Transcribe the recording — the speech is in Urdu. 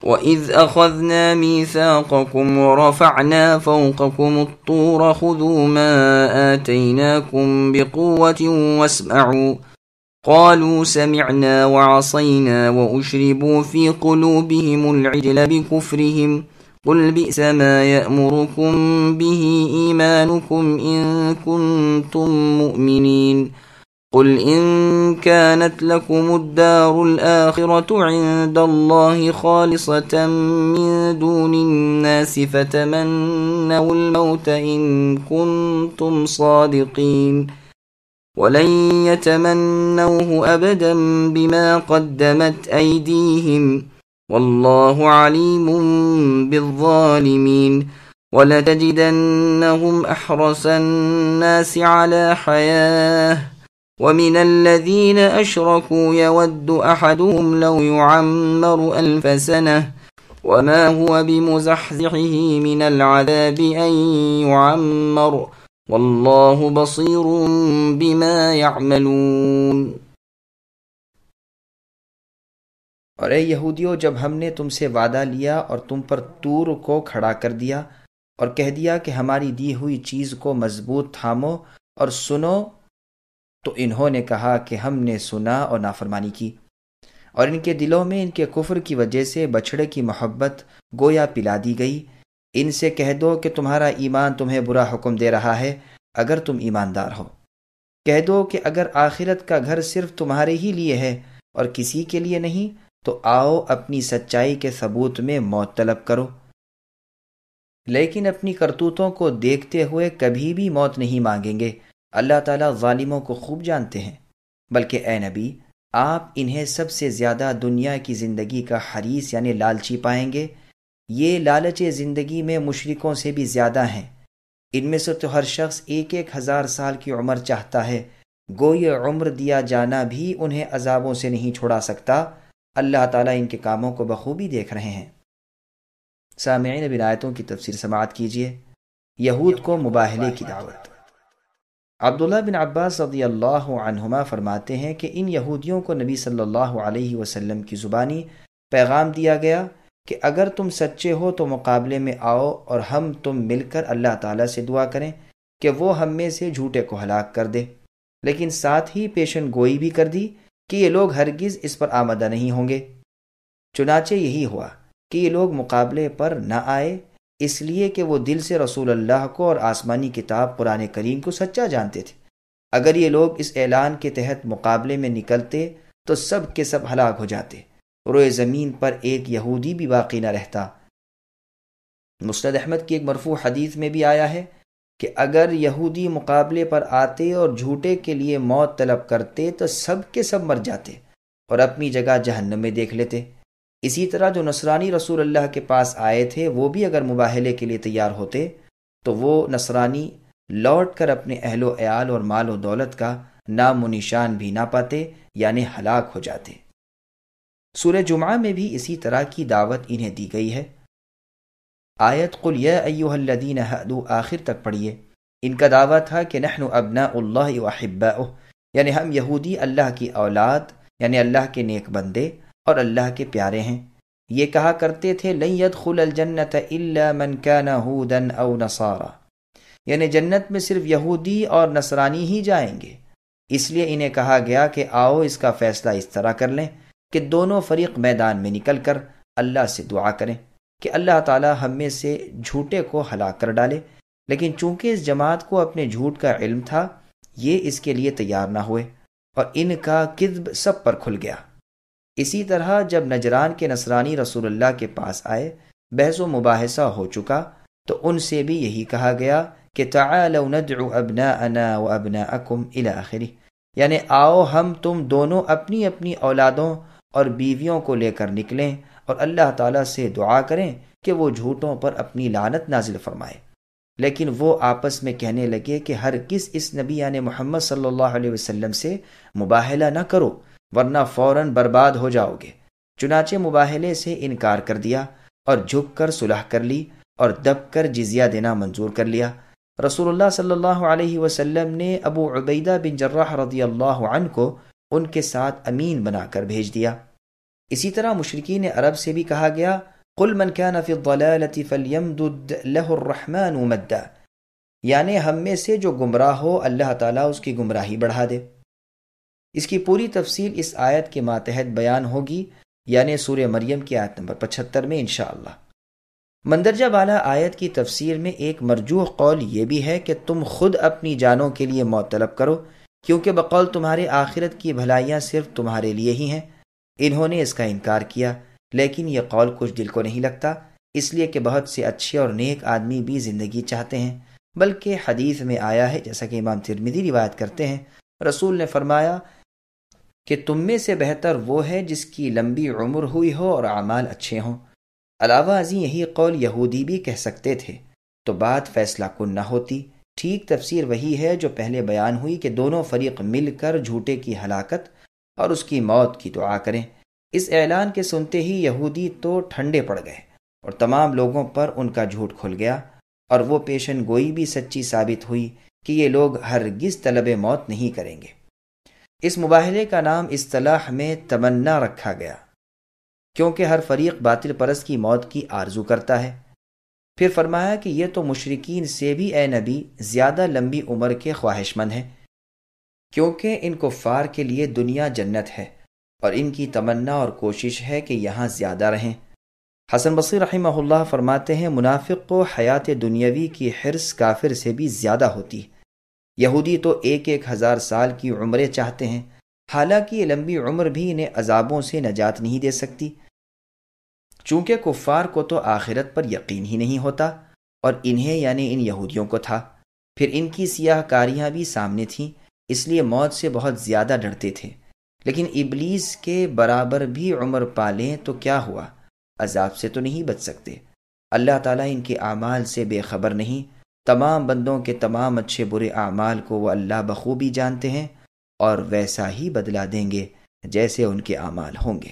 وَإِذْ أَخَذْنَا مِيثَاقَكُمْ وَرَفَعْنَا فَوْقَكُمُ الطُّورَ خُذُوا مَا آتَيْنَاكُمْ بِقُوَّةٍ وَاسْمَعُوا قالوا سمعنا وعصينا وأشربوا في قلوبهم العجل بكفرهم قل بئس ما يأمركم به إيمانكم إن كنتم مؤمنين قل إن كانت لكم الدار الآخرة عند الله خالصة من دون الناس فتمنوا الموت إن كنتم صادقين وَلَن يَتَمَنَّوْهُ أَبَدًا بِمَا قَدَّمَتْ أَيْدِيهِمْ وَاللَّهُ عَلِيمٌ بِالظَّالِمِينَ وَلَتَجِدَنَّهُمْ أَحْرَصَ النَّاسِ عَلَى حَيَاةٍ وَمِنَ الَّذِينَ أَشْرَكُوا يَوَدُّ أَحَدُهُمْ لَوْ يُعَمَّرُ أَلْفَ سَنَةٍ وَمَا هُوَ بِمُزَحْزِحِهِ مِنَ الْعَذَابِ أَن يُعَمَّرَ واللہ بصیر بما یعملون۔ اور اے یہودیو، جب ہم نے تم سے وعدہ لیا اور تم پر طور کو کھڑا کر دیا اور کہہ دیا کہ ہماری دی ہوئی چیز کو مضبوط تھامو اور سنو، تو انہوں نے کہا کہ ہم نے سنا اور نافرمانی کی، اور ان کے دلوں میں ان کے کفر کی وجہ سے بچھڑے کی محبت گویا پلا دی گئی۔ ان سے کہہ دو کہ تمہارا ایمان تمہیں برا حکم دے رہا ہے اگر تم ایماندار ہو۔ کہہ دو کہ اگر آخرت کا گھر صرف تمہارے ہی لیے ہے اور کسی کے لیے نہیں، تو آؤ اپنی سچائی کے ثبوت میں موت طلب کرو، لیکن اپنی کرتوتوں کو دیکھتے ہوئے کبھی بھی موت نہیں مانگیں گے۔ اللہ تعالیٰ ظالموں کو خوب جانتے ہیں۔ بلکہ اے نبی، آپ انہیں سب سے زیادہ دنیا کی زندگی کا حریص یعنی لالچی پائیں گے۔ یہ لالچ زندگی میں مشرکوں سے بھی زیادہ ہیں۔ ان میں سے تو ہر شخص 1000 سال کی عمر چاہتا ہے، گو یہ عمر دیا جانا بھی انہیں عذابوں سے نہیں چھڑا سکتا۔ اللہ تعالیٰ ان کے کاموں کو بخوبی دیکھ رہے ہیں۔ سامعین، اب آیتوں کی تفسیر سماعت کیجیے۔ یہود کو مباہلے کی دعوت۔ عبداللہ بن عباس رضی اللہ عنہما فرماتے ہیں کہ ان یہودیوں کو نبی صلی اللہ علیہ وسلم کی زبانی پیغام دیا گیا کہ اگر تم سچے ہو تو مقابلے میں آؤ اور ہم تم مل کر اللہ تعالیٰ سے دعا کریں کہ وہ ہم میں سے جھوٹے کو ہلاک کر دے، لیکن ساتھ ہی پیشن گوئی بھی کر دی کہ یہ لوگ ہرگز اس پر آمادہ نہیں ہوں گے۔ چنانچہ یہی ہوا کہ یہ لوگ مقابلے پر نہ آئے، اس لیے کہ وہ دل سے رسول اللہ کو اور آسمانی کتاب قرآن کریم کو سچا جانتے تھے۔ اگر یہ لوگ اس اعلان کے تحت مقابلے میں نکلتے تو سب کے سب ہلاک ہو جاتے، روئے زمین پر ایک یہودی بھی باقی نہ رہتا۔ مسند احمد کی ایک مرفوع حدیث میں بھی آیا ہے کہ اگر یہودی مقابلے پر آتے اور جھوٹے کے لیے موت طلب کرتے تو سب کے سب مر جاتے اور اپنی جگہ جہنم میں دیکھ لیتے۔ اسی طرح جو نصرانی رسول اللہ کے پاس آئے تھے، وہ بھی اگر مباہلے کے لیے تیار ہوتے تو وہ نصرانی لوٹ کر اپنے اہل و عیال اور مال و دولت کا نام و نشان بھی نہ پاتے، یعنی ہلاک ہو جاتے۔ سورہ جمعہ میں بھی اسی طرح کی دعوت انہیں دی گئی ہے۔ آیت قل یا ایھا الذین ھادوا آخر تک پڑھیے۔ ان کا دعویٰ تھا کہ نحن ابناء اللہ واحباؤہ، یعنی ہم یہودی اللہ کی اولاد یعنی اللہ کے نیک بندے اور اللہ کے پیارے ہیں۔ یہ کہا کرتے تھے لن يدخل الجنۃ الا من كان هودا او نصارى، یعنی جنت میں صرف یہودی اور نصرانی ہی جائیں گے۔ اس لیے انہیں کہا گیا کہ آؤ اس کا فیصلہ اس طرح کر لیں کہ دونوں فریق میدان میں نکل کر اللہ سے دعا کریں کہ اللہ تعالی ہم میں سے جھوٹے کو ہلاک کر ڈالے، لیکن چونکہ اس جماعت کو اپنے جھوٹ کا علم تھا، یہ اس کے لیے تیار نہ ہوئے اور ان کا کذب سب پر کھل گیا۔ اسی طرح جب نجران کے نصرانی رسول اللہ کے پاس آئے، بحث و مباحثہ ہو چکا تو ان سے بھی یہی کہا گیا کہ تعالوا ندعو ابناءنا وابناءکم الی آخرہ، یعنی آؤ ہم تم دونوں اپنی اپنی اولادوں اور بیویوں کو لے کر نکلیں اور اللہ تعالیٰ سے دعا کریں کہ وہ جھوٹوں پر اپنی لعنت نازل فرمائے۔ لیکن وہ آپس میں کہنے لگے کہ ہرگز اس نبی یعنی محمد صلی اللہ علیہ وسلم سے مباہلہ نہ کرو ورنہ فوراً برباد ہو جاؤ گے۔ چنانچہ مباہلے سے انکار کر دیا اور جھک کر صلح کر لی اور دب کر جزیہ دینا منظور کر لیا۔ رسول اللہ صلی اللہ علیہ وسلم نے ابو عبیدہ بن جراح رضی اللہ عنہ کو ان کے ساتھ امین بنا کر بھیج دیا۔ اسی طرح مشرکین عرب سے بھی کہا گیا قل من كان في الضلالة فليمدد له الرحمن مدا، یعنی ہم میں سے جو گمراہ ہو اللہ تعالیٰ اس کی گمراہی بڑھا دے۔ اس کی پوری تفصیل اس آیت کے ماتحت بیان ہوگی، یعنی سورہ مریم کی آیت نمبر 75 میں انشاءاللہ۔ مندرجہ بالا آیت کی تفسیر میں ایک مرجوح قول یہ بھی ہے کہ تم خود اپنی جانوں کے لیے موت طلب کرو، کیونکہ بقول تمہارے آخرت کی بھلائیاں صرف تمہارے لیے ہی ہیں۔ انہوں نے اس کا انکار کیا، لیکن یہ قول کچھ دل کو نہیں لگتا، اس لیے کہ بہت سے اچھے اور نیک آدمی بھی زندگی چاہتے ہیں، بلکہ حدیث میں آیا ہے، جیسا کہ امام ترمذی روایت کرتے ہیں، رسول نے فرمایا کہ تم میں سے بہتر وہ ہے جس کی لمبی عمر ہوئی ہو اور اعمال اچھے ہوں۔ علاوہ ازیں یہی قول یہودی بھی کہہ سکتے تھے، تو بات فیصلہ کن نہ ہوتی۔ ٹھیک تفسیر وہی ہے جو پہلے بیان ہوئی کہ دونوں فریق مل کر جھوٹے کی ہلاکت اور اس کی موت کی دعا کریں۔ اس اعلان کے سنتے ہی یہودی تو ٹھنڈے پڑ گئے اور تمام لوگوں پر ان کا جھوٹ کھل گیا، اور وہ پیشن گوئی بھی سچی ثابت ہوئی کہ یہ لوگ ہرگز طلب موت نہیں کریں گے۔ اس مباہلے کا نام اصطلاح میں تمنا رکھا گیا، کیونکہ ہر فریق باطل پرست کی موت کی آرزو کرتا ہے۔ پھر فرمایا کہ یہ تو مشرکین سے بھی اے نبی زیادہ لمبی عمر کے خواہش مند ہیں، کیونکہ ان کفار کے لیے دنیا جنت ہے اور ان کی تمنا اور کوشش ہے کہ یہاں زیادہ رہیں۔ حسن بصری رحمہ اللہ فرماتے ہیں منافق کو حیات دنیاوی کی حرص کافر سے بھی زیادہ ہوتی ہے۔ یہودی تو 1,000 سال کی عمریں چاہتے ہیں، حالانکہ یہ لمبی عمر بھی انہیں عذابوں سے نجات نہیں دے سکتی، چونکہ کفار کو تو آخرت پر یقین ہی نہیں ہوتا، اور انہیں یعنی ان یہودیوں کو تھا۔ پھر ان کی سیاہ کاریاں بھی سامنے تھیں، اس لیے موت سے بہت زیادہ ڈرتے تھے۔ لیکن ابلیس کے برابر بھی عمر پالیں تو کیا ہوا، عذاب سے تو نہیں بچ سکتے۔ اللہ تعالیٰ ان کے اعمال سے بے خبر نہیں، تمام بندوں کے تمام اچھے برے اعمال کو وہ اللہ بخوبی جانتے ہیں، اور ویسا ہی بدلہ دیں گے جیسے ان کے اعمال ہوں گے۔